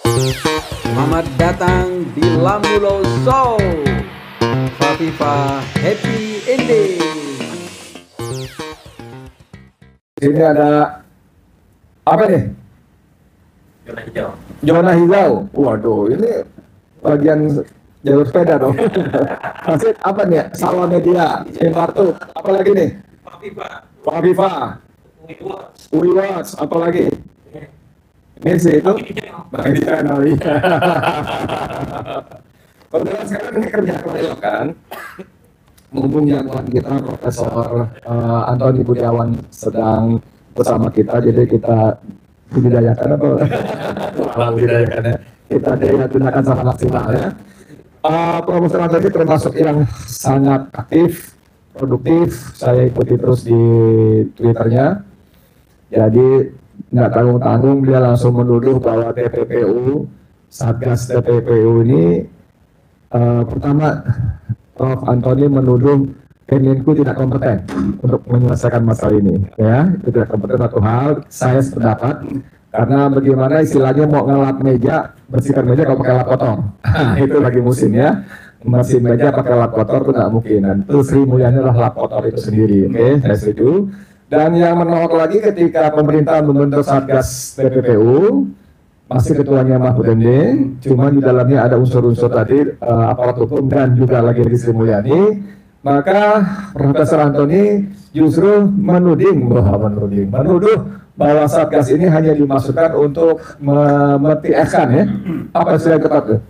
Selamat datang di Lambulo Show. Fafifa Happy Ending. Ini ada apa nih? Zona hijau. Zona hijau. Waduh, ini bagian jalur sepeda dong. Maksud apa nih? Sawah Media, Cimartuk, apa lagi nih? Fafifa, Uiwas, apa lagi? Ini sih itu bagian kebetulan sekarang ini kerja kelompok kan. Mumpung jagoan kita Profesor Antoni Budiawan sedang bersama kita, jadi kita budidayakan apa? Budidayakan ya. Kita gunakan sama maksimal ya. Profesor Antoni termasuk yang sangat aktif, produktif. Saya ikuti terus di Twitternya. Jadi nggak tanggung-tanggung dia langsung menuduh bahwa TPPU, Satgas TPPU ini pertama Prof. Antoni menuduh Kemenku tidak kompeten untuk menyelesaikan masalah ini, ya. Itu tidak kompeten satu hal. Saya sependapat karena bagaimana istilahnya mau ngelap meja, bersihkan meja kalau pakai lap kotor. Itu lagi musim ya. Bersih meja pakai lap kotor itu nggak mungkin. Dan itu Sri Mulyani adalah lap kotor itu sendiri. Oke, saya setuju. Dan yang menolak lagi ketika pemerintah membentuk Satgas TPPU, masih ketuanya Mahfud MD, cuma di dalamnya ada unsur-unsur tadi aparat hukum dan juga lagi Sri Mulyani, maka Profesor Antoni justru menuduh bahwa Satgas ini hanya dimasukkan untuk memetieskan ya, apa istilah tepat tuh?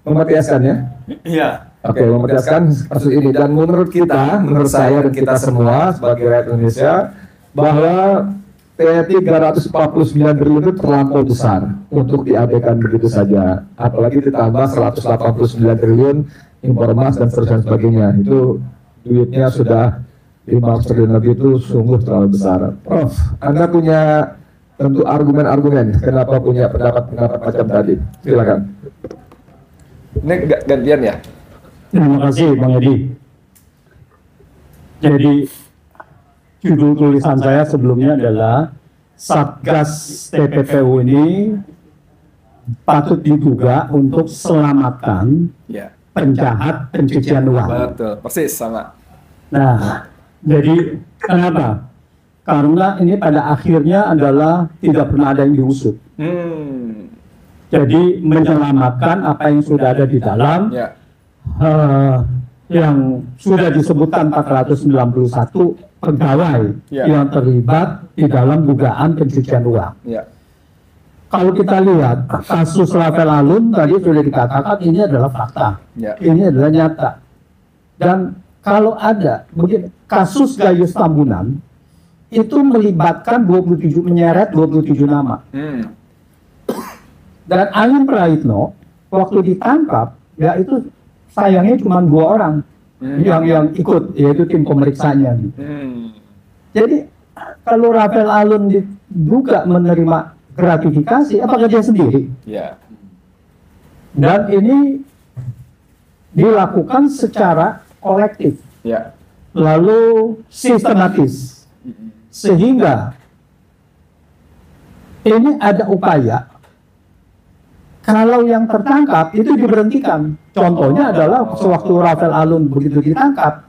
Memetieskan ya? Iya. Oke, memetieskan kasus ini. Dan menurut kita, menurut saya dan kita semua sebagai rakyat Indonesia, bahwa T349 triliun itu terlampau besar untuk diabaikan begitu saja. Apalagi ditambah 189 triliun impor emas dan seterusnya sebagainya. Itu duitnya sudah 500 triliun lebih, itu sungguh terlalu besar. Prof, Anda punya tentu argumen-argumen kenapa punya pendapat-pendapat macam tadi. Silakan. Ini gantian ya? Terima kasih Bang Edi. Jadi judul tulisan saya sebelumnya adalah Satgas TPPU ini patut diduga untuk selamatkan penjahat pencucian uang. Betul, persis sama. Nah, jadi kenapa? Karena ini pada akhirnya adalah tidak pernah ada yang diusut. Jadi menyelamatkan apa yang sudah ada di dalam. Yang sudah disebutkan 491 pegawai yang terlibat di dalam dugaan pencucian uang. Kalau kita lihat kasus Rafael Alun tadi sudah dikatakan ini adalah fakta, ini adalah nyata. Dan kalau ada begini, kasus Gayus Tambunan itu melibatkan menyeret 27 nama. Dan Alun Praitno waktu ditangkap ya itu sayangnya cuma 2 orang yang ikut, yaitu tim pemeriksanya. Jadi kalau Rafael Alun diduga menerima gratifikasi, apakah dia sendiri? Dan ini dilakukan secara kolektif, lalu sistematis, sehingga ini ada upaya kalau yang tertangkap itu diberhentikan. Contohnya adalah sewaktu Rafael Alun begitu ditangkap,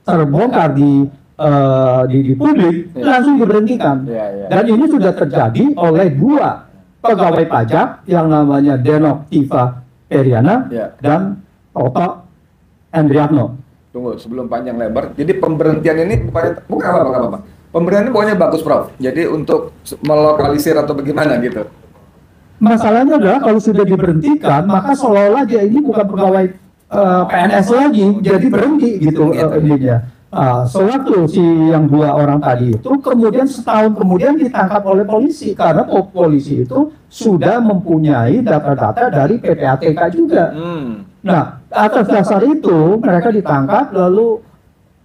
terbongkar di publik, langsung diberhentikan. Dan ini sudah terjadi oleh 2 pegawai pajak yang namanya Denok Tiva Periana dan Toto Andriatno. Tunggu, sebelum panjang lebar. Jadi pemberhentian ini bukan apa-apa. Pemberhentian pokoknya bagus, Prof. Jadi untuk melokalisir atau bagaimana gitu. Masalahnya adalah kalau sudah diberhentikan, maka seolah-olah dia ini bukan pegawai PNS lagi, jadi berhenti gitu ininya. Sewaktu si yang 2 orang tadi itu kemudian setahun kemudian ditangkap oleh polisi karena polisi itu sudah mempunyai data-data dari PPATK juga. Nah, atas dasar itu mereka ditangkap, lalu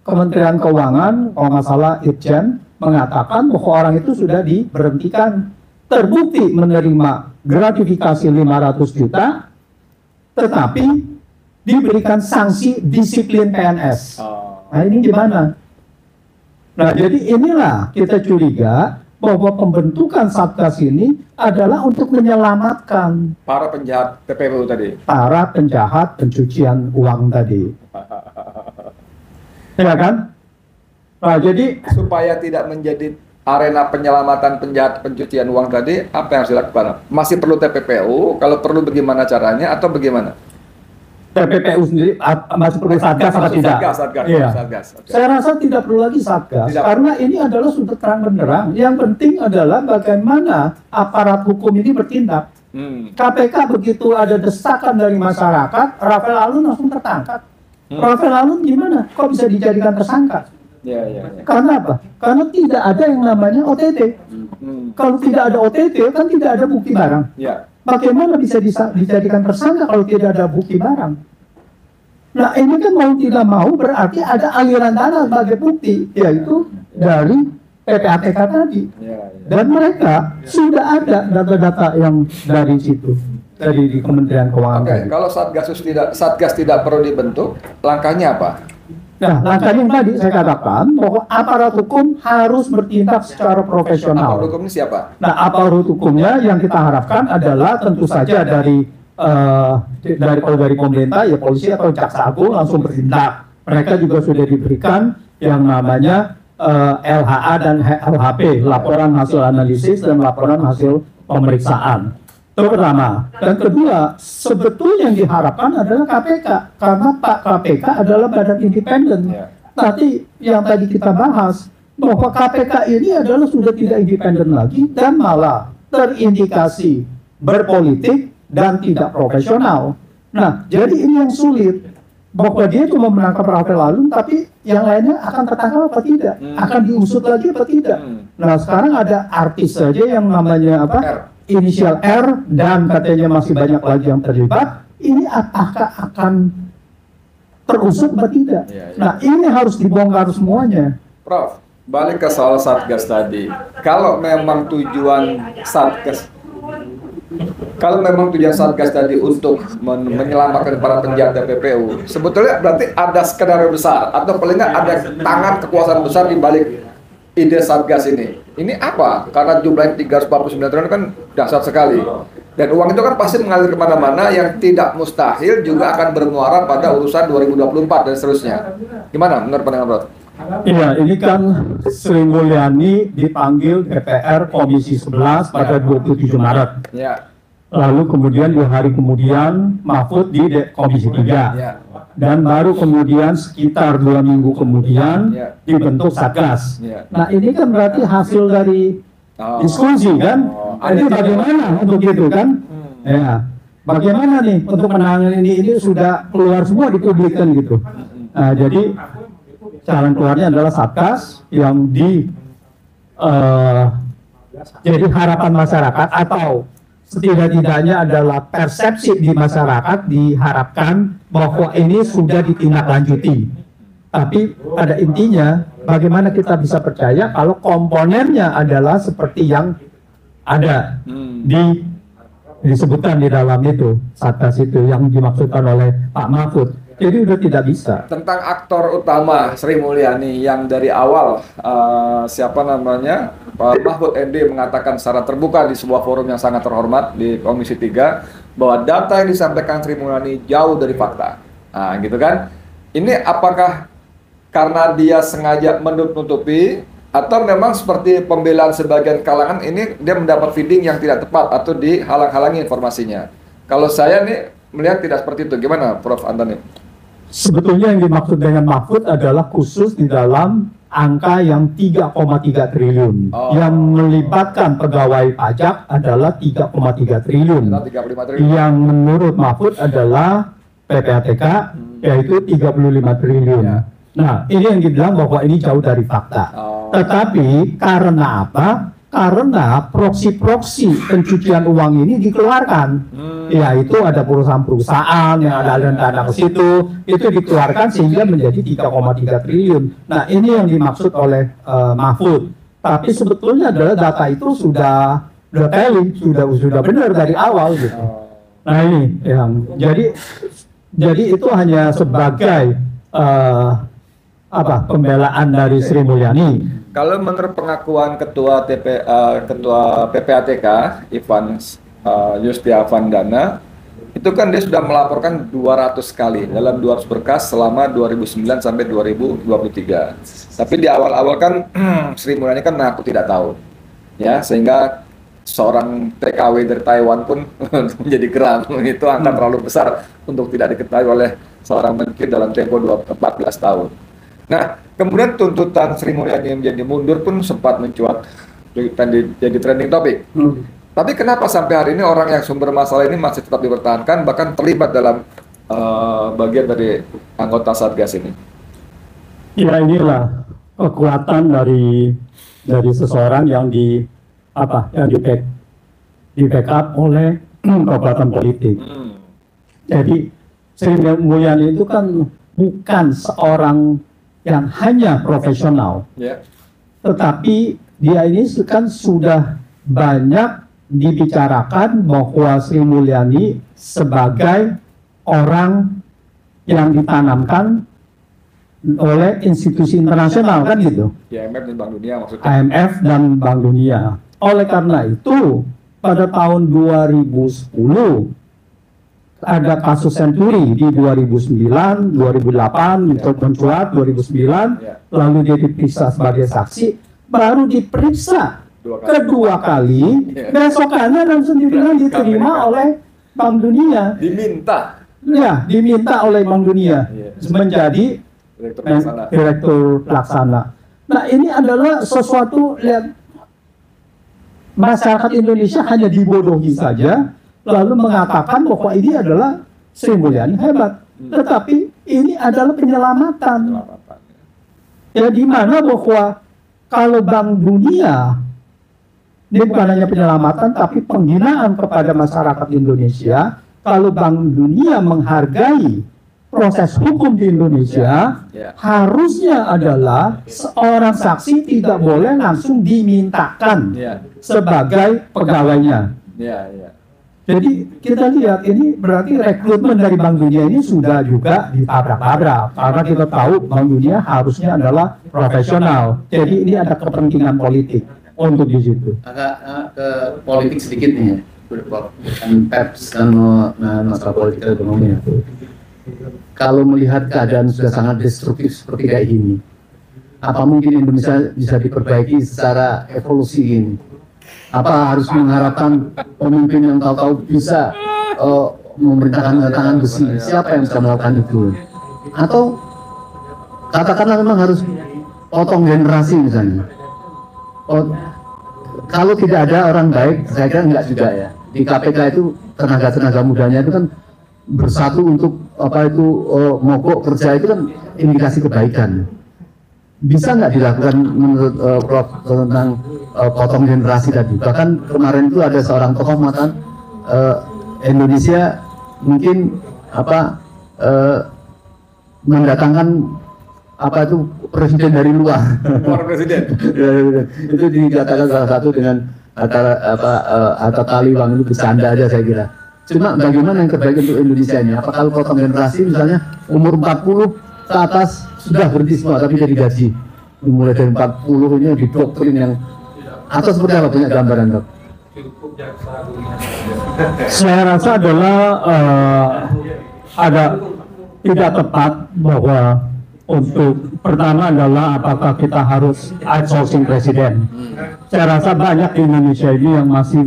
Kementerian Keuangan, kalau nggak salah Itjen, mengatakan bahwa orang itu sudah diberhentikan. Terbukti menerima gratifikasi 500 juta, tetapi diberikan sanksi disiplin PNS. Nah ini gimana? Nah jadi inilah kita curiga bahwa pembentukan Satgas ini adalah untuk menyelamatkan Para penjahat TPPU tadi. para penjahat pencucian uang tadi. Ya kan? Nah, jadi Supaya tidak menjadi arena penyelamatan penjahat pencucian uang tadi, apa yang harus dilakukan? Masih perlu TPPU? Kalau perlu bagaimana caranya atau bagaimana? TPPU sendiri masih perlu Satgas apa tidak? Satgas. Iya. Oke. Saya rasa tidak perlu lagi Satgas, Tidak. karena ini adalah sudah terang benderang. Yang penting adalah bagaimana aparat hukum ini bertindak. KPK begitu ada desakan dari masyarakat, Rafael Alun langsung tertangkap. Rafael Alun gimana? Kok bisa dijadikan tersangka? Ya. Karena apa? Karena tidak ada yang namanya OTT. Kalau tidak ada OTT kan tidak ada bukti barang. Ya. Bagaimana bisa dijadikan tersangka kalau tidak ada bukti barang? Nah, ini kan mau tidak mau berarti ada aliran dana sebagai bukti, yaitu dari PPATK tadi. Dan mereka sudah ada data-data yang dari situ, dari di Kementerian Keuangan. Oke, tadi. kalau Satgas tidak perlu dibentuk, langkahnya apa? Nah, langkahnya yang tadi saya katakan bahwa aparat hukum harus bertindak secara profesional. Aparat hukum ini siapa? Nah, aparat hukumnya yang kita harapkan adalah tentu saja dari kalau dari pemerintah ya polisi atau jaksa agung langsung bertindak. Mereka juga sudah diberikan yang namanya LHA dan LHP, laporan hasil analisis dan laporan hasil pemeriksaan. Itu pertama. Dan kedua, sebetulnya yang diharapkan adalah KPK, karena Pak KPK adalah badan independen. Nanti yang tadi kita bahas, bahwa KPK ini adalah sudah tidak independen lagi dan malah terindikasi berpolitik dan tidak profesional. Nah, jadi ini yang sulit. Bahwa dia cuma menangkap Rafael Alun, tapi yang lainnya akan tertangkap apa tidak? Akan diusut lagi apa tidak? Nah, sekarang ada artis saja yang namanya apa? Inisial R, dan katanya masih banyak lagi yang terlibat. Ini apakah akan terusut atau tidak? Nah, ini harus dibongkar semuanya. Prof, balik ke soal Satgas tadi. Kalau memang tujuan Satgas tadi untuk menyelamatkan para penjahat TPPU, sebetulnya berarti ada skenario besar atau paling nggak ada tangan kekuasaan besar di balik ide Satgas ini. Ini apa? Karena jumlahnya 349 triliun kan dahsyat sekali. Dan uang itu kan pasti mengalir kemana-mana, yang tidak mustahil juga akan bermuara pada urusan 2024 dan seterusnya. Gimana menurut pandangan Prof? Iya, ini kan Sri Mulyani dipanggil DPR Komisi 11 pada 27 Maret. Ya. Lalu kemudian 2 hari kemudian Mahfud di Komisi 3. Ya. Dan baru kemudian sekitar 2 minggu kemudian dibentuk Satgas. Ya. Nah, ini kan berarti hasil dari diskusi kan? Jadi bagaimana untuk itu kan? Ya. Bagaimana nih untuk menangani ini sudah keluar semua di publik kan gitu. Nah, jadi jalan keluarnya adalah Satgas yang jadi harapan masyarakat, atau setidak-tidaknya adalah persepsi di masyarakat diharapkan bahwa ini sudah ditindaklanjuti. Tapi pada intinya bagaimana kita bisa percaya kalau komponennya adalah seperti yang ada disebutkan di dalam itu Satgas itu yang dimaksudkan oleh Pak Mahfud. Jadi udah tidak bisa. Tentang aktor utama Sri Mulyani yang dari awal Pak Mahfud MD mengatakan secara terbuka di sebuah forum yang sangat terhormat di Komisi 3 bahwa data yang disampaikan Sri Mulyani jauh dari fakta. Nah, gitu kan? Ini apakah karena dia sengaja menutupi atau memang seperti pembelaan sebagian kalangan ini dia mendapat feeding yang tidak tepat atau dihalang-halangi informasinya? Kalau saya nih melihat tidak seperti itu. Gimana Prof Antoni? Sebetulnya yang dimaksud dengan Mahfud adalah khusus di dalam angka yang 3,3 triliun. Yang melibatkan pegawai pajak adalah 3,3 triliun. 35 triliun. Yang menurut Mahfud adalah PPATK yaitu 35 triliun. Ya. Nah, ini yang dibilang bahwa ini jauh dari fakta. Tetapi karena apa? Karena proksi-proksi pencucian uang ini dikeluarkan. Ya, itu ada perusahaan-perusahaan yang ada aliran dana ke situ, itu dikeluarkan sehingga menjadi 3,3 triliun. Nah, ini yang dimaksud oleh Mahfud. Tapi sebetulnya adalah data itu sudah tally, sudah benar dari awal gitu. Nah, ini yang jadi itu hanya sebagai pembelaan dari Sri Mulyani. Kalau menurut pengakuan ketua ketua PPATK Ivan Yustiavandana, itu kan dia sudah melaporkan 200 kali dalam 200 berkas selama 2009 sampai 2023. Tapi di awal-awal kan Sri Mulyani kan mengaku tidak tahu, ya, sehingga seorang TKW dari Taiwan pun menjadi geram. Itu angka terlalu besar untuk tidak diketahui oleh seorang menteri dalam tempo 14 tahun. Nah, kemudian tuntutan Sri Mulyani menjadi mundur pun sempat mencuat jadi trending topik. Tapi kenapa sampai hari ini orang yang sumber masalah ini masih tetap dipertahankan, bahkan terlibat dalam bagian dari anggota Satgas ini? Ya, inilah kekuatan dari seseorang yang di backup oleh kekuatan politik. Jadi Sri Mulyani itu kan bukan seorang yang hanya profesional, tetapi dia ini kan sudah banyak dibicarakan bahwa Sri Mulyani sebagai orang yang ditanamkan oleh institusi internasional, kan gitu. IMF dan Bank Dunia maksudnya. IMF dan Bank Dunia. Oleh karena itu, pada tahun 2010 ada kasus Senturi di 2009, 2008 mencuat 2009, lalu dia diperiksa sebagai saksi, baru diperiksa kedua kali, besokannya langsung dibilang diterima oleh Bank Dunia. Diminta oleh Bank Dunia menjadi direktur pelaksana. Nah, ini adalah sesuatu yang masyarakat Indonesia hanya dibodohi saja, lalu mengatakan bahwa ini adalah Sri Mulyani hebat. Tetapi ini adalah penyelamatan. Ya, di mana bahwa kalau Bank Dunia, ini bukan hanya penyelamatan, tapi penghinaan kepada masyarakat Indonesia. Kalau Bank Dunia menghargai proses hukum di Indonesia, harusnya adalah seorang saksi tidak boleh langsung dimintakan sebagai pegawainya. Jadi kita lihat ini berarti rekrutmen dari Bank Dunia ini sudah juga ditabrak-tabrak, karena kita tahu Bank Dunia harusnya adalah profesional. Jadi ini ada kepentingan politik untuk di situ. Agak ke politik sedikit nih, kan PEPS kan masalah politik dan ekonomi. Kalau melihat keadaan sudah sangat destruktif seperti kayak gini, apa mungkin Indonesia bisa diperbaiki secara evolusi ini? Apa harus mengharapkan pemimpin yang tahu-tahu bisa memerintahkan tangan besi? Siapa yang bisa melakukan itu? Atau katakanlah memang harus potong generasi misalnya. Kalau tidak ada orang baik, saya kira enggak juga ya. Di KPK itu tenaga mudanya itu kan bersatu untuk mogok kerja, itu kan indikasi kebaikan. Bisa nggak dilakukan menurut Prof tentang potong generasi tadi? Bahkan kemarin itu ada seorang tokoh mengatakan Indonesia mungkin mendatangkan presiden dari luar. Presiden. Itu dikatakan salah satu dengan Atta Halilintar itu bercanda aja saya kira. Cuma bagaimana yang terbaik untuk Indonesia ini? Apa kalau potong generasi misalnya umur 40 ke atas sudah berhenti semua tapi jadi gaji mulai dari 40 ini didoktrin yang atau seperti apa, punya gambaran Dok? Saya rasa adalah ada tidak tepat bahwa untuk pertama adalah apakah kita harus outsourcing presiden. Saya rasa banyak di Indonesia ini yang masih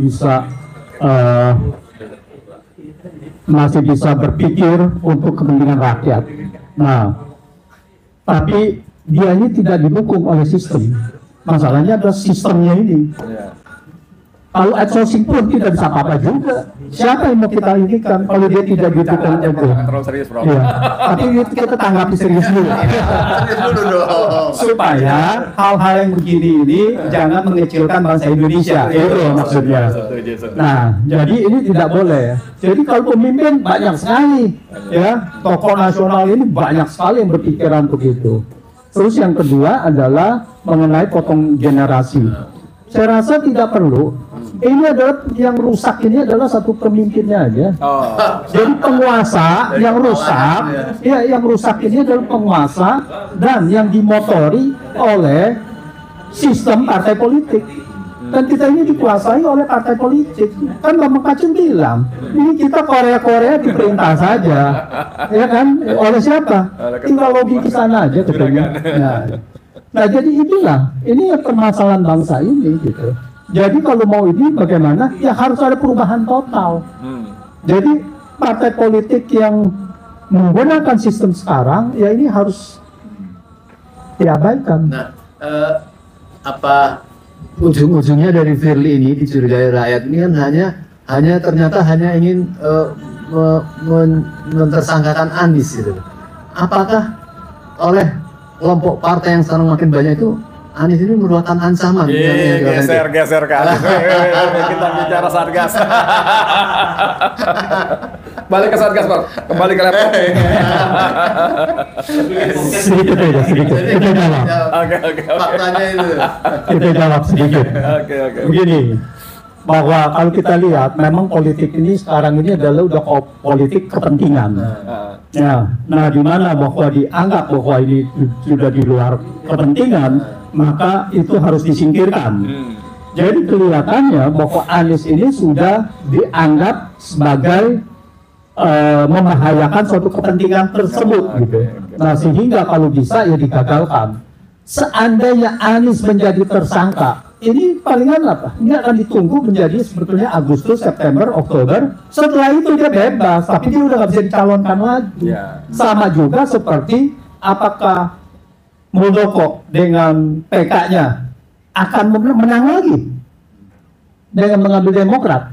bisa berpikir untuk kepentingan rakyat. Nah, tapi dia ini tidak didukung oleh sistem. Masalahnya adalah sistemnya ini. Kalau outsourcing pun tidak bisa apa-apa juga. Siapa yang mau kita inginkan kalau dia tidak didukung itu? Terlalu serius, Bro. Ya. Tapi kita tanggapi serius dulu. Supaya hal-hal yang begini ini jangan mengecilkan bangsa Indonesia. Itu maksudnya. Nah, jadi ini tidak boleh. Jadi kalau pemimpin banyak sekali, ya, tokoh nasional ini banyak sekali yang berpikiran begitu. Terus yang kedua adalah mengenai potong generasi. Saya rasa tidak perlu. Ini adalah yang rusak, ini adalah satu pemimpinnya aja. Jadi penguasa yang rusak, ya, yang rusak ini adalah penguasa dan yang dimotori oleh sistem partai politik. Dan kita ini dikuasai oleh partai politik. Kan Bambang Pacul bilang, ini kita Korea diperintah saja, ya kan? Oleh siapa? Tinggal lobby ke sana aja katanya. Nah, jadi itulah, ini permasalahan bangsa ini gitu. Jadi kalau mau ini bagaimana? Ya harus ada perubahan total. Jadi partai politik yang menggunakan sistem sekarang, ya ini harus diabaikan. Nah, apa ujung-ujungnya dari Firly ini dicurigai rakyat ini kan ternyata hanya ingin mentersangkakan Anies gitu. Apakah oleh kelompok partai yang sekarang makin banyak itu Anies ini merupakan ancaman? Geser ke Anies. Kita bicara Satgas. Balik ke Satgas, Bang. Kembali ke laptop. Sedikit aja, sedikit. Kita jawab. Oke. Faktanya itu. Kita jawab sedikit. Oke. Begini, bahwa kalau kita lihat memang politik ini sekarang ini adalah udah politik kepentingan. Ya, nah di mana bahwa dianggap bahwa ini sudah di luar kepentingan, maka itu harus disingkirkan. Jadi kelihatannya bahwa Anies ini sudah dianggap sebagai membahayakan suatu kepentingan tersebut gitu. Nah sehingga kalau bisa ya digagalkan. Seandainya Anies menjadi tersangka, ini palingan apa? Ini akan ditunggu menjadi sebetulnya Agustus, September, Oktober. Setelah itu dia bebas, tapi dia udah nggak bisa dicalonkan lagi. Sama juga seperti apakah Muldoko dengan PK-nya akan menang lagi dengan mengambil Demokrat.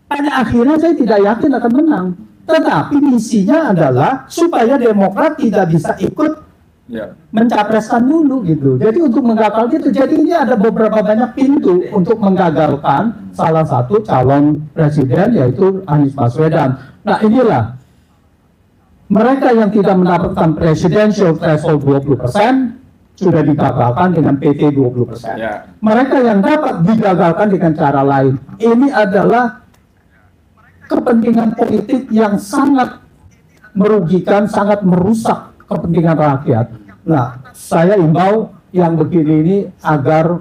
Pada akhirnya saya tidak yakin akan menang. Tetapi misinya adalah supaya Demokrat tidak bisa ikut mencapreskan dulu gitu. Jadi untuk menggagal gitu. Jadi ini ada beberapa banyak pintu untuk menggagalkan salah satu calon presiden yaitu Anies Baswedan. Nah inilah mereka yang tidak mendapatkan presidential threshold 20% sudah digagalkan dengan PT 20%. Mereka yang dapat digagalkan dengan cara lain. Ini adalah kepentingan politik yang sangat merugikan, sangat merusak kepentingan rakyat. Nah, saya imbau yang begini ini agar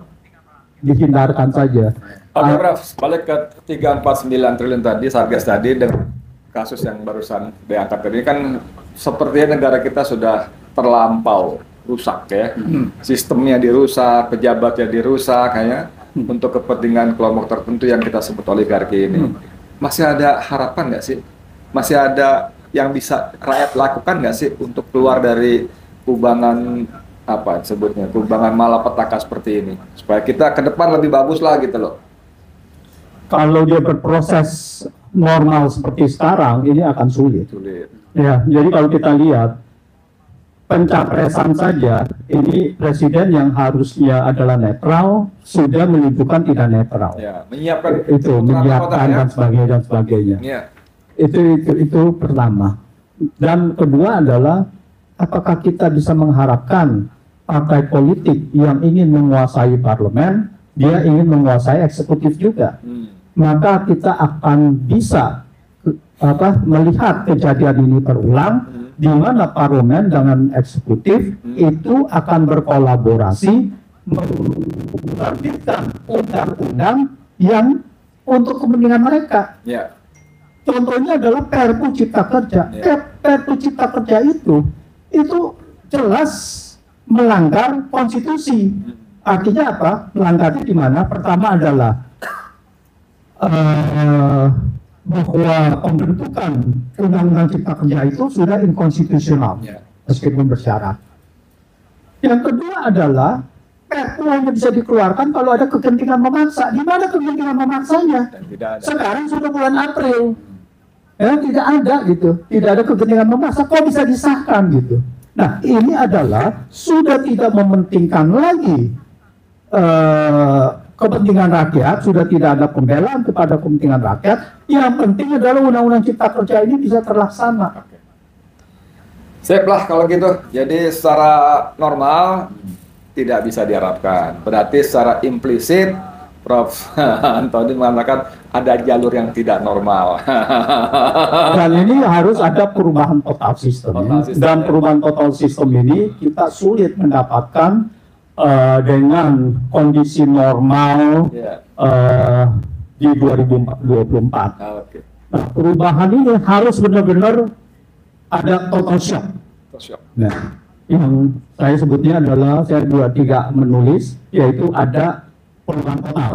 dihindarkan saja. Oke, Prof. Balik ke 349 triliun tadi, Satgas tadi, dengan kasus yang barusan diangkat tadi kan sepertinya negara kita sudah terlampau rusak ya. Sistemnya dirusak, pejabatnya dirusak kayak untuk kepentingan kelompok tertentu yang kita sebut oligarki ini. Masih ada harapan nggak sih? Masih ada yang bisa rakyat lakukan nggak sih untuk keluar dari kubangan apa sebutnya, kubangan malapetaka seperti ini supaya kita ke depan lebih bagus lah gitu loh. Kalau dia berproses normal seperti sekarang, ini akan sulit. Ya, jadi kalau kita lihat pencapresan saja, ini presiden yang harusnya adalah netral sudah menunjukkan tidak netral. Ya, menyiapkan dan sebagainya. Ya. Itu pertama. Dan kedua adalah apakah kita bisa mengharapkan partai politik yang ingin menguasai parlemen, dia ingin menguasai eksekutif juga. Maka kita akan bisa melihat kejadian ini berulang, di mana parlemen dengan eksekutif itu akan berkolaborasi menerbitkan undang-undang yang untuk kepentingan mereka. Contohnya adalah Perpu Cipta Kerja. Perpu Cipta Kerja itu jelas melanggar konstitusi. Artinya apa? Melanggarnya di mana? Pertama adalah bahwa pembentukan undang-undang Cipta Kerja itu sudah inkonstitusional, meskipun bersyarat. Yang kedua adalah Perpu hanya bisa dikeluarkan kalau ada kegentingan memaksa. Di mana kegentingan memaksanya? Sekarang sudah bulan April, ya tidak ada gitu, tidak ada kegentingan memaksa. Kok bisa disahkan gitu? Nah ini adalah sudah tidak mementingkan lagi kepentingan rakyat, sudah tidak ada pembelaan kepada kepentingan rakyat. Yang penting adalah undang-undang Cipta Kerja ini bisa terlaksana. Sip lah kalau gitu. Jadi secara normal tidak bisa diharapkan. Berarti secara implisit Prof. Antoni mengatakan ada jalur yang tidak normal. Dan ini harus ada perubahan total sistem. Dan perubahan total sistem ini kita sulit mendapatkan dengan kondisi normal Ya. di 2024. Oke. Nah, perubahan ini harus benar-benar ada total shock. Shock. Nah, yang saya sebutnya adalah saya 2-3 menulis, yaitu ada perubahan total.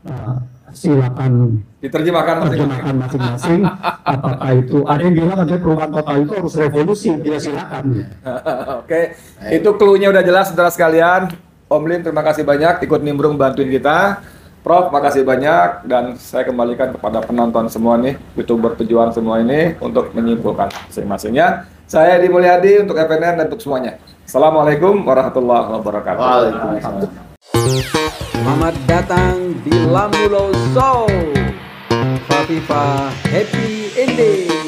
Nah, silakan Diterjemahkan terjemahkan masing-masing. Apakah itu ada yang bilang katanya perubahan total itu harus revolusi? Ya silakan. Oke, itu clue-nya udah jelas saudara sekalian. Om Lim terima kasih banyak ikut nimbrung bantuin kita. Prof, makasih banyak dan saya kembalikan kepada penonton semua nih, YouTuber pejuang semua ini untuk menyimpulkan masing-masingnya. Saya Edi Mulyadi untuk FNN dan untuk semuanya. Assalamualaikum warahmatullahi wabarakatuh. Waalaikumsalam. Selamat datang di Lamulo Show. Fafifa Happy Ending.